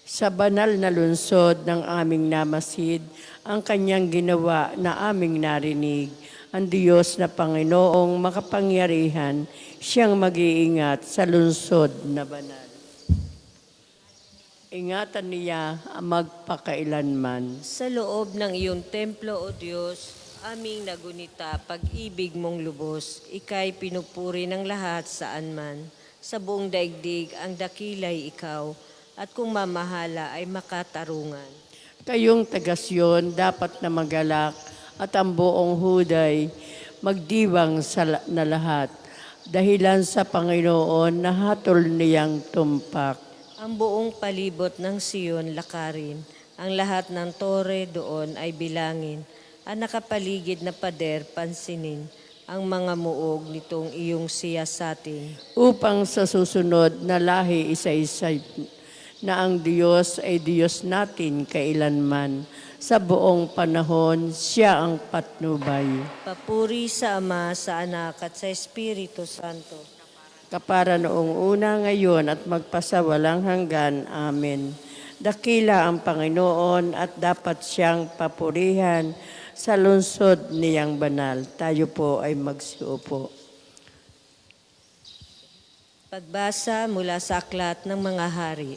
Sa banal na lungsod ng aming namasid, ang kanyang ginawa na aming narinig. Ang Diyos na Panginoong makapangyarihan, siyang mag-iingat sa lungsod na banal. Ingatan niya ang magpakailanman. Sa loob ng iyong templo, O Diyos, aming nagunita, pag-ibig mong lubos, ika'y pinupuri ng lahat saan man. Sa buong daigdig, ang dakilay ikaw, at kung mamahala ay makatarungan. Kayong taga-Siyon dapat na magalak at ang buong Huday magdiwang na lahat, dahilan sa Panginoon na hatol niyang tumpak. Ang buong palibot ng Siyon lakarin, ang lahat ng tore doon ay bilangin, ang nakapaligid na pader pansinin, ang mga muog nitong iyong siyasatin. Upang sa susunod na lahi isa-isa na ang Diyos ay Diyos natin kailanman. Sa buong panahon, siya ang patnubay. Papuri sa Ama, sa Anak at sa Espiritu Santo. Kapara noong una, ngayon at magpasawalang hanggan. Amen. Dakila ang Panginoon at dapat siyang papurihan sa lungsod niyang banal. Tayo po ay magsiupo. Pagbasa mula sa Aklat ng Mga Hari.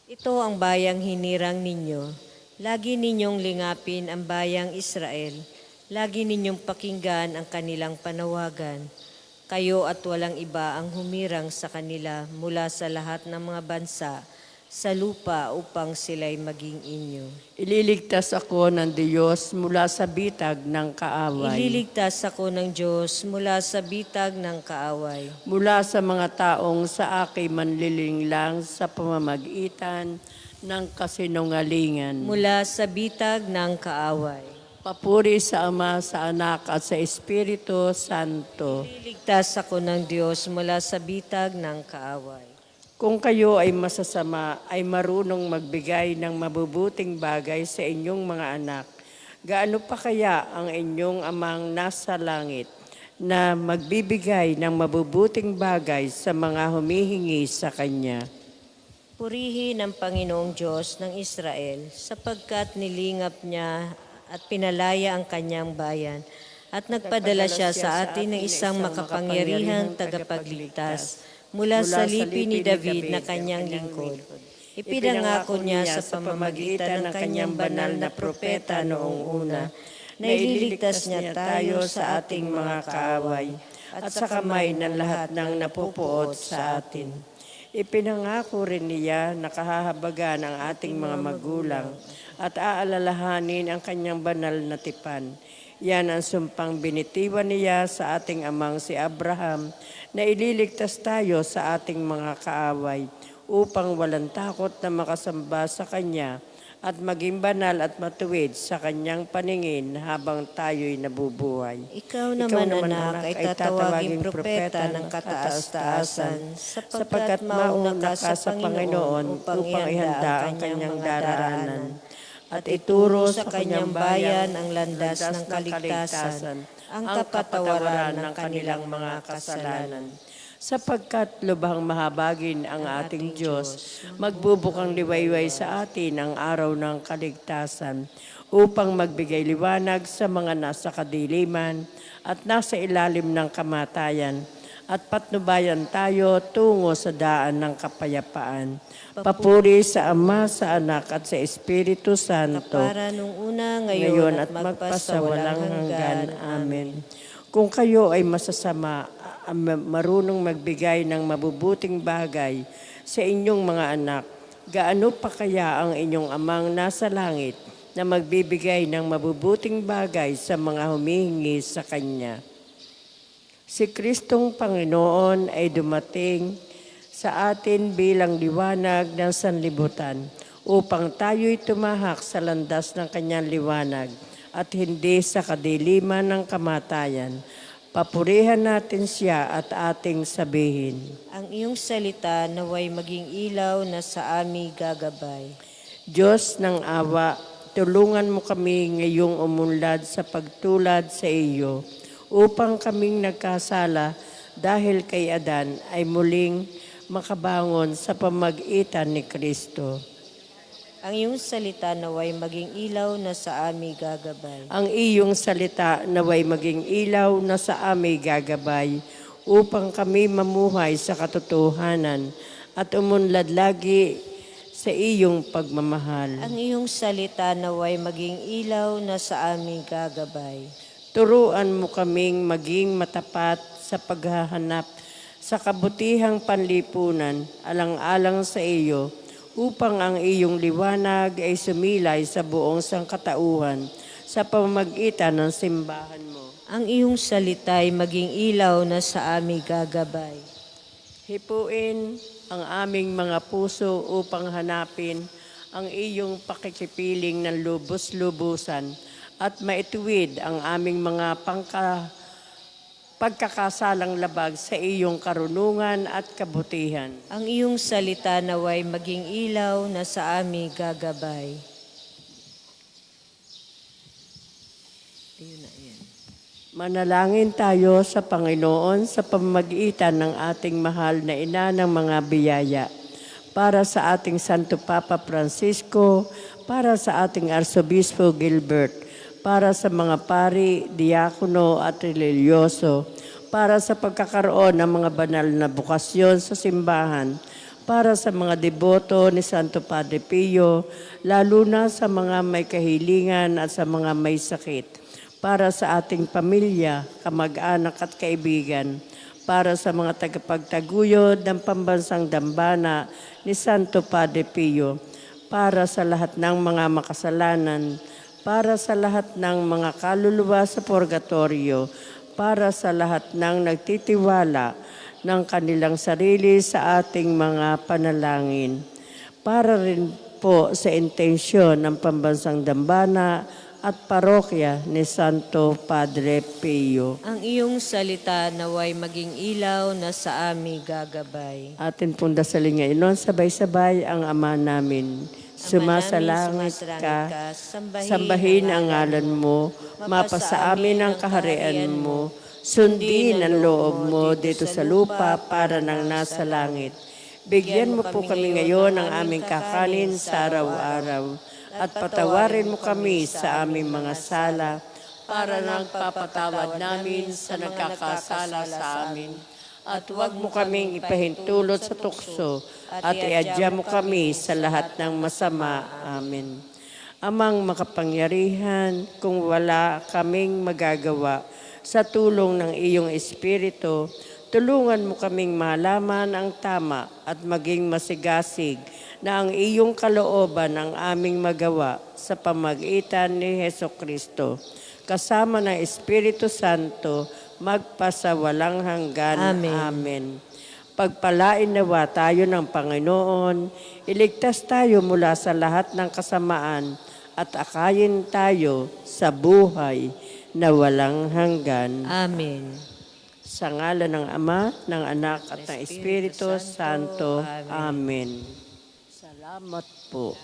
Ito ang bayang hinirang ninyo. Lagi ninyong lingapin ang bayang Israel. Lagi ninyong pakinggan ang kanilang panawagan. Kayo at walang iba ang humirang sa kanila mula sa lahat ng mga bansa sa lupa upang sila'y maging inyo. Ililigtas ako ng Diyos mula sa bitag ng kaaway. Ililigtas ako ng Diyos mula sa bitag ng kaaway. Mula sa mga taong sa akin manlilinglang sa pamamagitan ng kasinungalingan. Mula sa bitag ng kaaway. Papuri sa Ama, sa Anak at sa Espiritu Santo. Ililigtas ako ng Diyos mula sa bitag ng kaaway. Kung kayo ay masasama, ay marunong magbigay ng mabubuting bagay sa inyong mga anak, gaano pa kaya ang inyong amang nasa langit na magbibigay ng mabubuting bagay sa mga humihingi sa Kanya? Purihin ang Panginoong Diyos ng Israel sapagkat nilingap niya at pinalaya ang kanyang bayan. At nagpadala siya sa atin ng isang makapangyarihang tagapagligtas mula sa lipi ni David na kanyang lingkod. Ipinangako niya sa pamamagitan ng kanyang banal na propeta noong una na ililigtas niya tayo sa ating mga kaaway at sa kamay ng lahat ng napupuot sa atin. Ipinangako rin niya na kahahabagan ang ating mga magulang at aalalahanin ang kanyang banal na tipan. Yan ang sumpang binitiwan niya sa ating amang si Abraham na ililigtas tayo sa ating mga kaaway upang walang takot na makasamba sa Kanya at maging banal at matuwid sa Kanyang paningin habang tayo'y nabubuhay. Ikaw naman, anak, ay tatawaging propeta ng kataas-taasan, sapagkat mauna ka sa Panginoon upang ihanda ang kanyang daraanan at ituro sa kanyang bayan ang landas ng kaligtasan, ang kapatawaran ng kanilang mga kasalanan. Sapagkat lubhang mahabagin ang ating Diyos, magbubukang liwayway sa atin ang araw ng kaligtasan upang magbigay liwanag sa mga nasa kadiliman at nasa ilalim ng kamatayan at patnubayan tayo tungo sa daan ng kapayapaan. Papuri sa Ama, sa Anak at sa Espiritu Santo, Para nung una, ngayon at magpasawalang hanggan. Amen. Kung kayo ay masasama, marunong magbigay ng mabubuting bagay sa inyong mga anak, gaano pa kaya ang inyong amang nasa langit na magbibigay ng mabubuting bagay sa mga humihingi sa Kanya? Si Kristong Panginoon ay dumating sa atin bilang liwanag ng sanlibutan upang tayo'y tumahak sa landas ng Kanyang liwanag at hindi sa kadiliman ng kamatayan. Papurihan natin siya at ating sabihin. ang iyong salita naway maging ilaw na sa aming gagabay. Diyos ng awa, tulungan mo kami ngayong umunlad sa pagtulad sa iyo upang kaming nagkasala dahil kay Adan ay muling makabangon sa pamagitan ni Kristo. Ang iyong salita naway maging ilaw na sa aming gagabay. Ang iyong salita naway maging ilaw na sa aming gagabay upang kami mamuhay sa katotohanan at umunlad lagi sa iyong pagmamahal. Ang iyong salita naway maging ilaw na sa aming gagabay. Turuan mo kaming maging matapat sa paghahanap sa kabutihang panlipunan alang-alang sa iyo upang ang iyong liwanag ay sumilay sa buong sangkatauhan sa pamamagitan ng simbahan mo. Ang iyong salita ay maging ilaw na sa aming gagabay. Hipuin ang aming mga puso upang hanapin ang iyong pakikipiling ng lubos-lubusan at maituwid ang aming mga pagkakasalang labag sa iyong karunungan at kabutihan. Ang iyong salita naway maging ilaw na sa aming gagabay. Manalangin tayo sa Panginoon sa pamamagitan ng ating mahal na ina ng mga biyaya. Para sa ating Santo Papa Francisco, para sa ating Arsobispo Gilbert, para sa mga pari, diakono at religyoso, para sa pagkakaroon ng mga banal na bukasyon sa simbahan, para sa mga deboto ni Santo Padre Pio, lalo na sa mga may kahilingan at sa mga may sakit, para sa ating pamilya, kamag-anak at kaibigan, para sa mga tagapagtaguyod ng pambansang dambana ni Santo Padre Pio, para sa lahat ng mga makasalanan, para sa lahat ng mga kaluluwa sa purgatorio, para sa lahat ng nagtitiwala ng kanilang sarili sa ating mga panalangin, para rin po sa intensyon ng pambansang dambana at parokya ni Santo Padre Pio. Ang iyong salita naway maging ilaw na sa aming gagabay. Atin pong dasalin ngayon, sabay-sabay ang Ama namin. Sumasalangit ka, sambahin ang ngalan mo, mapasa amin ang kaharian mo, sundin ang loob mo dito sa lupa para nang nasa langit. Bigyan mo po kami ngayon ng aming kakanin sa araw-araw at patawarin mo kami sa aming mga sala para nagpapatawad namin sa nagkakasala sa amin. At huwag mo kaming ipahintulot sa tukso at iadya mo kami sa lahat ng masama. Amen. Amang makapangyarihan, kung wala kaming magagawa sa tulong ng iyong Espiritu, tulungan mo kaming malaman ang tama at maging masigasig na ang iyong kalooban ang aming magawa sa pamagitan ni Heso Kristo. Kasama ng Espiritu Santo, magpasawalang hanggan. Amen. Amen. Pagpalain nawa tayo ng Panginoon, iligtas tayo mula sa lahat ng kasamaan at akayin tayo sa buhay na walang hanggan. Amen. Sa ngalan ng Ama, ng Anak at ng Espiritu Santo. Amen. Salamat po.